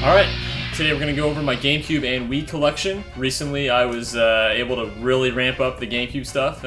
Alright, today we're going to go over my GameCube and Wii collection. Recently I was able to really ramp up the GameCube stuff.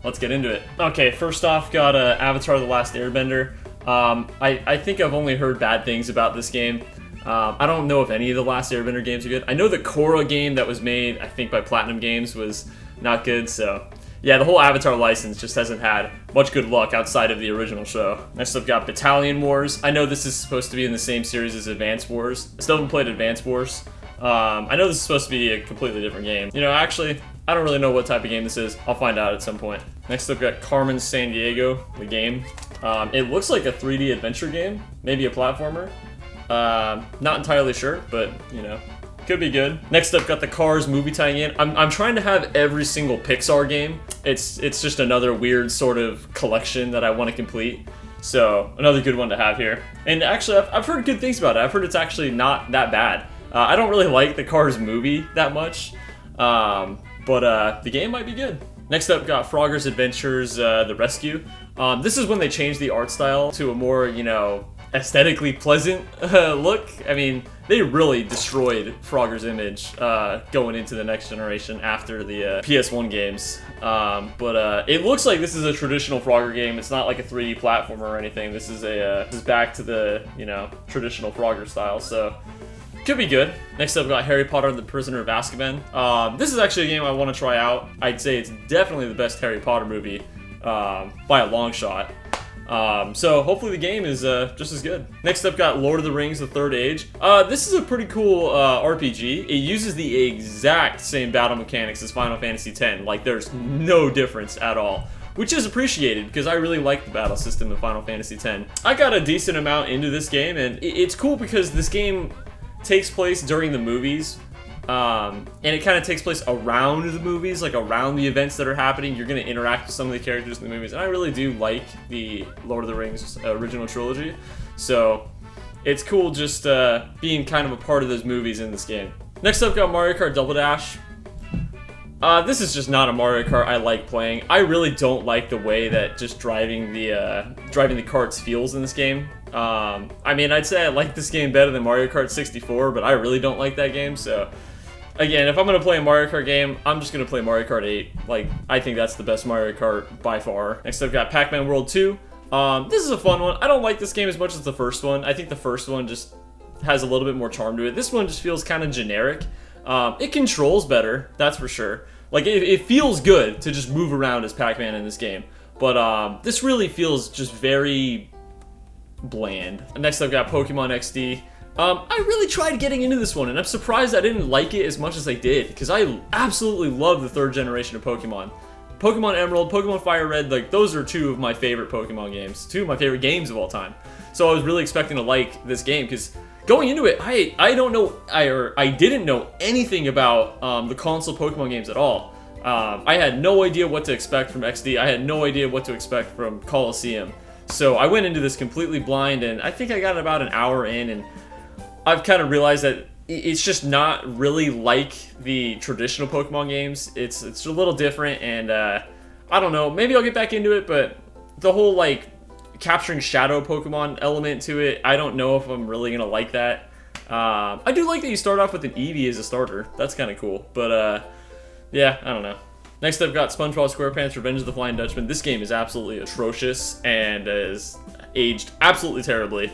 Let's get into it. Okay, first off, got Avatar: The Last Airbender. I think I've only heard bad things about this game. I don't know if any of the Last Airbender games are good. I know the Korra game that was made, I think by Platinum Games, was not good, so... Yeah, the whole Avatar license just hasn't had much good luck outside of the original show. Next I've got Battalion Wars. I know this is supposed to be in the same series as Advance Wars. I still haven't played Advance Wars. I know this is supposed to be a completely different game. You know, actually, I don't really know what type of game this is. I'll find out at some point. Next I've got Carmen Sandiego, the game. It looks like a 3D adventure game, maybe a platformer. Not entirely sure, but, you know, could be good. Next up, got the Cars movie tying in. I'm trying to have every single Pixar game. It's just another weird sort of collection that I want to complete. So, another good one to have here. And actually, I've heard good things about it. I've heard it's actually not that bad. I don't really like the Cars movie that much, but the game might be good. Next up, got Frogger's Adventures, The Rescue. This is when they changed the art style to a more, you know, aesthetically pleasant look. I mean, they really destroyed Frogger's image going into the next generation after the PS1 games. But it looks like this is a traditional Frogger game. It's not like a 3D platformer or anything. This is back to the, you know, traditional Frogger style. So could be good. Next up, got Harry Potter and the Prisoner of Azkaban. This is actually a game I want to try out. I'd say it's definitely the best Harry Potter movie by a long shot. So hopefully the game is just as good. Next up, got Lord of the Rings: The Third Age. This is a pretty cool RPG. It uses the exact same battle mechanics as Final Fantasy X. Like, there's no difference at all, which is appreciated because I really like the battle system of Final Fantasy X. I got a decent amount into this game, and it's cool because this game takes place during the movies. And it kind of takes place around the movies, like around the events that are happening. You're going to interact with some of the characters in the movies, and I really do like the Lord of the Rings original trilogy. So it's cool just being kind of a part of those movies in this game. Next up, got Mario Kart Double Dash. This is just not a Mario Kart I like playing. I really don't like the way that just driving the carts feels in this game. I mean, I'd say I like this game better than Mario Kart 64, but I really don't like that game, so... Again, if I'm going to play a Mario Kart game, I'm just going to play Mario Kart 8. Like, I think that's the best Mario Kart by far. Next I've got Pac-Man World 2. This is a fun one. I don't like this game as much as the first one. I think the first one just has a little bit more charm to it. This one just feels kind of generic. It controls better, that's for sure. Like, it feels good to just move around as Pac-Man in this game. But this really feels just very bland. Next I've got Pokemon XD. I really tried getting into this one, and I'm surprised I didn't like it as much as I did, because I absolutely love the third generation of Pokemon. Pokemon Emerald, Pokemon Fire Red, like, those are two of my favorite Pokemon games. Two of my favorite games of all time. So I was really expecting to like this game, because going into it, I didn't know anything about the console Pokemon games at all. I had no idea what to expect from XD. I had no idea what to expect from Coliseum. So I went into this completely blind, and I think I got about an hour in, and I've kind of realized that it's just not really like the traditional Pokemon games. It's a little different, and I don't know, maybe I'll get back into it, but the whole, like, capturing shadow Pokemon element to it, I don't know if I'm really gonna like that. I do like that you start off with an Eevee as a starter. That's kind of cool, but yeah, I don't know. Next up, got SpongeBob SquarePants Revenge of the Flying Dutchman. This game is absolutely atrocious and is aged absolutely terribly.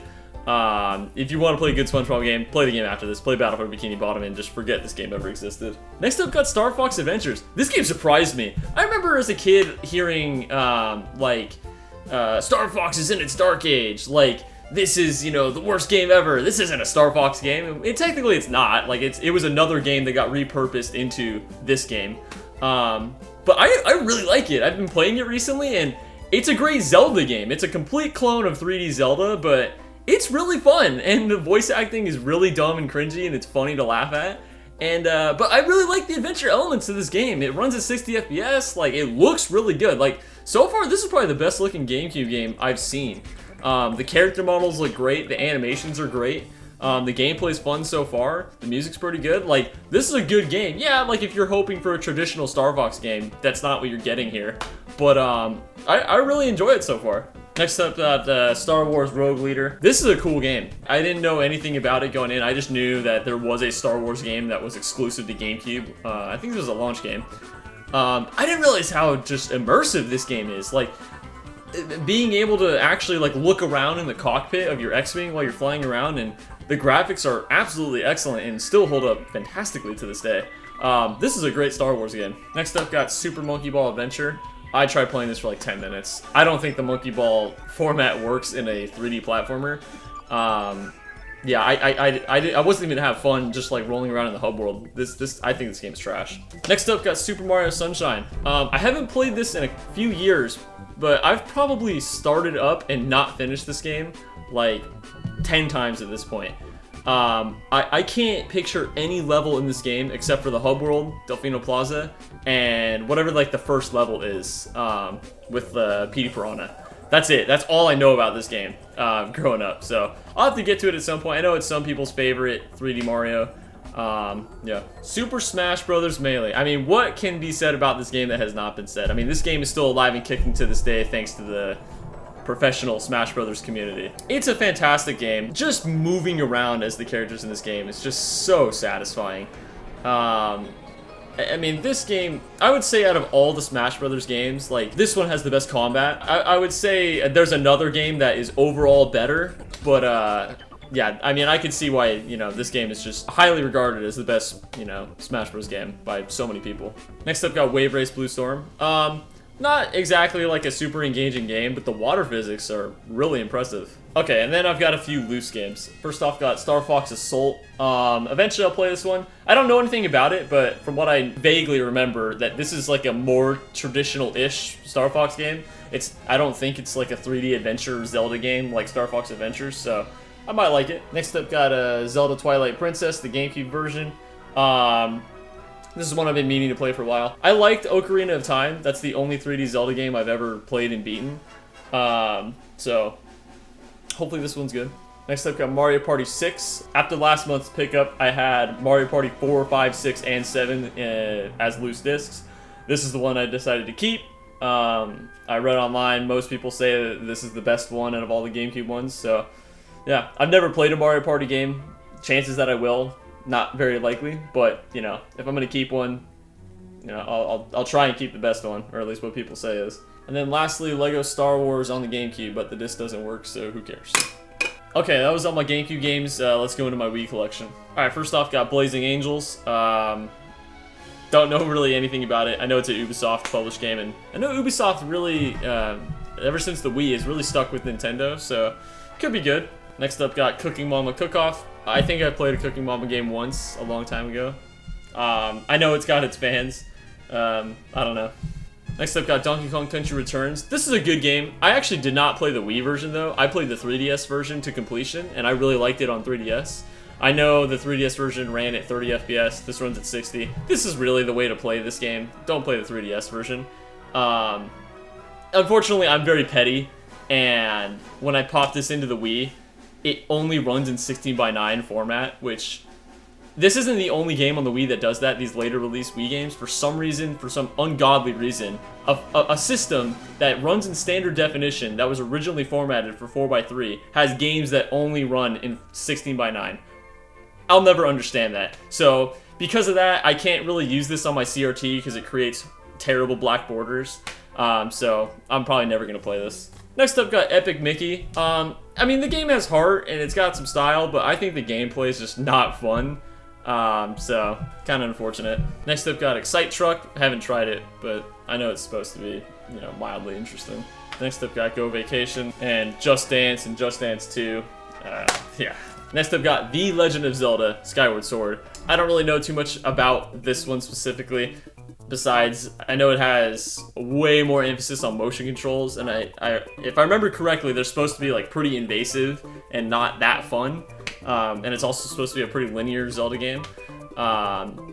If you want to play a good SpongeBob game, play the game after this. Play Battle for Bikini Bottom and just forget this game ever existed. Next up, got Star Fox Adventures. This game surprised me. I remember as a kid hearing, Star Fox is in its dark age. Like, this is, you know, the worst game ever. This isn't a Star Fox game. Technically, it's not. Like, it was another game that got repurposed into this game. But I really like it. I've been playing it recently, and it's a great Zelda game. It's a complete clone of 3D Zelda, but it's really fun, and the voice acting is really dumb and cringy, and it's funny to laugh at. And but I really like the adventure elements of this game. It runs at 60 FPS, like, it looks really good. Like, so far, this is probably the best looking GameCube game I've seen. The character models look great, the animations are great, the gameplay's fun so far, the music's pretty good. Like, this is a good game. Yeah, like, if you're hoping for a traditional Star Fox game, that's not what you're getting here. But I really enjoy it so far. Next up, Star Wars Rogue Leader. This is a cool game. I didn't know anything about it going in. I just knew that there was a Star Wars game that was exclusive to GameCube. I think this was a launch game. I didn't realize how just immersive this game is. Like, being able to actually like look around in the cockpit of your X-Wing while you're flying around, and the graphics are absolutely excellent and still hold up fantastically to this day. This is a great Star Wars game. Next up, got Super Monkey Ball Adventure. I tried playing this for like 10 minutes. I don't think the Monkey Ball format works in a 3D platformer. Yeah, I wasn't even have fun just like rolling around in the hub world. I think this game's trash. Next up, got Super Mario Sunshine. I haven't played this in a few years, but I've probably started up and not finished this game like 10 times at this point. I can't picture any level in this game except for the hub world, Delfino Plaza, and whatever like the first level is with Petey Piranha. That's it. That's all I know about this game growing up. So I'll have to get to it at some point. I know it's some people's favorite 3D Mario. Yeah. Super Smash Bros. Melee. I mean, what can be said about this game that has not been said? I mean, this game is still alive and kicking to this day thanks to the professional Smash Brothers community. It's a fantastic game. Just moving around as the characters in this game is just so satisfying. I mean, this game, I would say out of all the Smash Brothers games, like, this one has the best combat. I would say there's another game that is overall better, but, yeah, I mean, I could see why, you know, this game is just highly regarded as the best, you know, Smash Bros. Game by so many people. Next up, got Wave Race Blue Storm. Not exactly like a super engaging game, but the water physics are really impressive. Okay, and then I've got a few loose games. First off, got Star Fox Assault. Eventually I'll play this one. I don't know anything about it, but from what I vaguely remember, that this is like a more traditional-ish Star Fox game. I don't think it's like a 3D adventure Zelda game like Star Fox Adventures, so I might like it. Next up, got Zelda Twilight Princess, the GameCube version. This is one I've been meaning to play for a while. I liked Ocarina of Time. That's the only 3D Zelda game I've ever played and beaten. So hopefully this one's good. Next up, got Mario Party 6. After last month's pickup, I had Mario Party 4, 5, 6, and 7 as loose discs. This is the one I decided to keep. I read online, most people say that this is the best one out of all the GameCube ones. So yeah, I've never played a Mario Party game. Chances that I will, not very likely, but you know, if I'm gonna keep one, you know, I'll try and keep the best one, or at least what people say is. And then lastly, Lego Star Wars on the GameCube, but the disc doesn't work, so who cares? Okay, that was all my GameCube games. Let's go into my Wii collection. All right, first off, got Blazing Angels. Don't know really anything about it. I know it's a Ubisoft published game, and I know Ubisoft really, ever since the Wii, has really stuck with Nintendo, so could be good. Next up, got Cooking Mama Cook-Off. I think I played a Cooking Mama game once, a long time ago. I know it's got its fans. I don't know. Next up, got Donkey Kong Country Returns. This is a good game. I actually did not play the Wii version, though. I played the 3DS version to completion, and I really liked it on 3DS. I know the 3DS version ran at 30 FPS. This runs at 60. This is really the way to play this game. Don't play the 3DS version. Unfortunately, I'm very petty, and when I popped this into the Wii, it only runs in 16:9 format, which this isn't the only game on the Wii that does that. These later released Wii games, for some reason, for some ungodly reason, a system that runs in standard definition that was originally formatted for 4:3 has games that only run in 16:9. I'll never understand that. So because of that, I can't really use this on my CRT because it creates terrible black borders. So I'm probably never gonna play this. Next up, got Epic Mickey. I mean, the game has heart and it's got some style, but I think the gameplay is just not fun. So kind of unfortunate. Next up, got Excite Truck. Haven't tried it, but I know it's supposed to be, you know, mildly interesting. Next up, got Go Vacation and Just Dance 2. Yeah. Next up, got The Legend of Zelda Skyward Sword. I don't really know too much about this one specifically. Besides, I know it has way more emphasis on motion controls, and if I remember correctly, they're supposed to be like pretty invasive and not that fun. And it's also supposed to be a pretty linear Zelda game.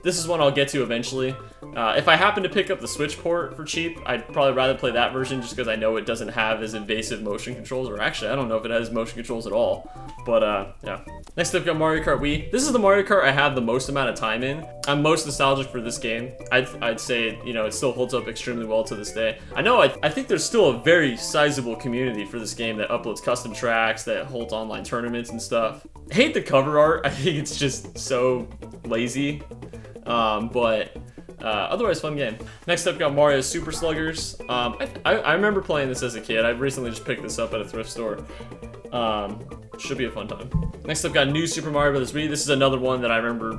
This is one I'll get to eventually. If I happen to pick up the Switch port for cheap, I'd probably rather play that version just because I know it doesn't have as invasive motion controls, or actually, I don't know if it has motion controls at all. But, yeah. Next up, got Mario Kart Wii. This is the Mario Kart I have the most amount of time in. I'm most nostalgic for this game. I'd say, you know, it still holds up extremely well to this day. I know, I think there's still a very sizable community for this game that uploads custom tracks, that holds online tournaments and stuff. I hate the cover art. I think it's just so lazy. Otherwise, fun game. Next up, got Mario Super Sluggers. I remember playing this as a kid. I recently just picked this up at a thrift store. Should be a fun time. Next up, got New Super Mario Bros. Wii. This is another one that I remember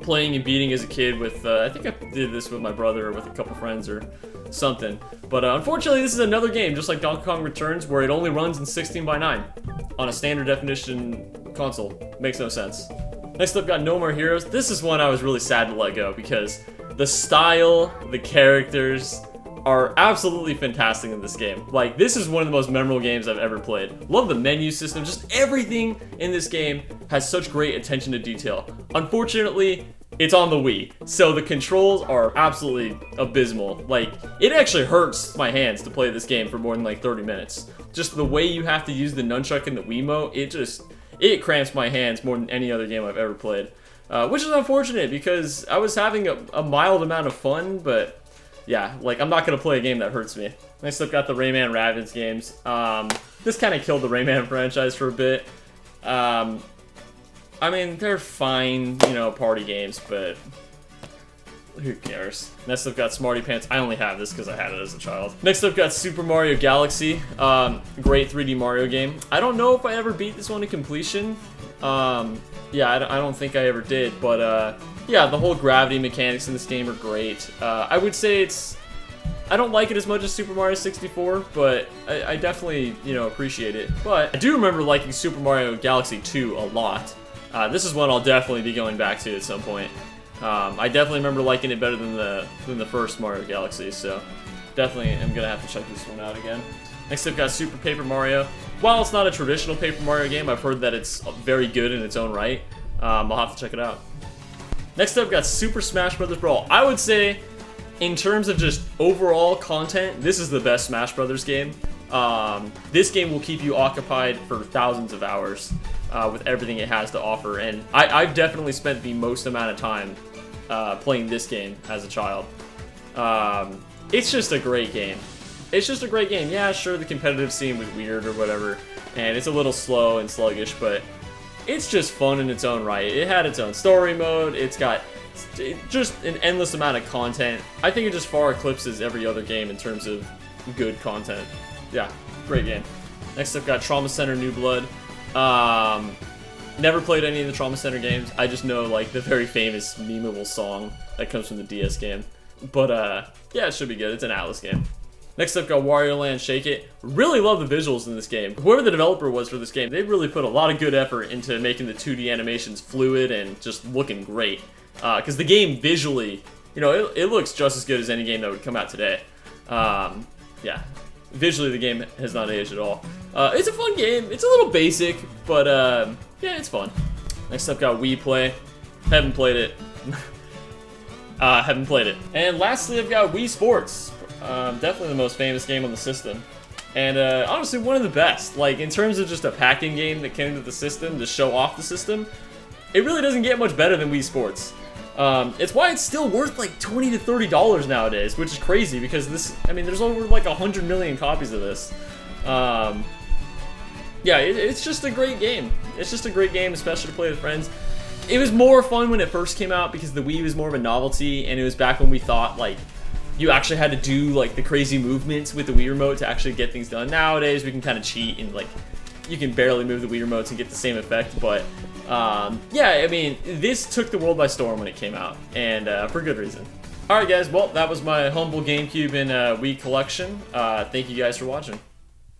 playing and beating as a kid with, I think I did this with my brother or with a couple friends or something. But unfortunately, this is another game, just like Donkey Kong Returns, where it only runs in 16:9 on a standard definition console. Makes no sense. Next up, got No More Heroes. This is one I was really sad to let go because the style, the characters are absolutely fantastic in this game. Like, this is one of the most memorable games I've ever played. Love the menu system, just everything in this game has such great attention to detail. Unfortunately, it's on the Wii, so the controls are absolutely abysmal. Like, it actually hurts my hands to play this game for more than like 30 minutes. Just the way you have to use the nunchuck and the Wiimote, it cramps my hands more than any other game I've ever played. Which is unfortunate because I was having a mild amount of fun, but yeah, like, I'm not gonna play a game that hurts me. Next up, got the Rayman Rabbids games. This kind of killed the Rayman franchise for a bit. I mean, they're fine, you know, party games, but who cares? Next up, got Smarty Pants. I only have this because I had it as a child. Next up, got Super Mario Galaxy. Great 3D Mario game. I don't know if I ever beat this one to completion. Yeah, I don't think I ever did, but yeah, the whole gravity mechanics in this game are great. I would say I don't like it as much as Super Mario 64, but I definitely, you know, appreciate it. But I do remember liking Super Mario Galaxy 2 a lot. This is one I'll definitely be going back to at some point. I definitely remember liking it better than the first Mario Galaxy, so definitely am gonna have to check this one out again. Next up, got Super Paper Mario. While it's not a traditional Paper Mario game, I've heard that it's very good in its own right. I'll have to check it out. Next up, got Super Smash Bros. Brawl. I would say, in terms of just overall content, this is the best Smash Bros. Game. This game will keep you occupied for thousands of hours with everything it has to offer, and I've definitely spent the most amount of time playing this game as a child. It's just a great game. It's just a great game. Yeah, sure, the competitive scene was weird or whatever, and it's a little slow and sluggish, but it's just fun in its own right. It had its own story mode. It's got just an endless amount of content. I think it just far eclipses every other game in terms of good content. Yeah, great game. Next up, got Trauma Center New Blood. Never played any of the Trauma Center games. I just know, like, the very famous memeable song that comes from the DS game. But, yeah, it should be good. It's an Atlas game. Next up, got Wario Land Shake It. Really love the visuals in this game. Whoever the developer was for this game, they really put a lot of good effort into making the 2D animations fluid and just looking great. Because the game visually, you know, it looks just as good as any game that would come out today. Yeah, visually the game has not aged at all. It's a fun game. It's a little basic, but yeah, it's fun. Next up, got Wii Play. Haven't played it. Haven't played it. And lastly, I've got Wii Sports. Definitely the most famous game on the system. And honestly, one of the best. Like, in terms of just a packing game that came to the system to show off the system, it really doesn't get much better than Wii Sports. It's why it's still worth like $20 to $30 nowadays, which is crazy because this, I mean, there's over like 100 million copies of this. Yeah, it's just a great game. It's just a great game, especially to play with friends. It was more fun when it first came out because the Wii was more of a novelty, and it was back when we thought like you actually had to do like the crazy movements with the Wii remote to actually get things done. Nowadays, we can kind of cheat and like you can barely move the Wii remotes and get the same effect, but yeah, I mean, this took the world by storm when it came out, and for good reason. Alright guys, well, that was my humble GameCube and Wii collection. Thank you guys for watching.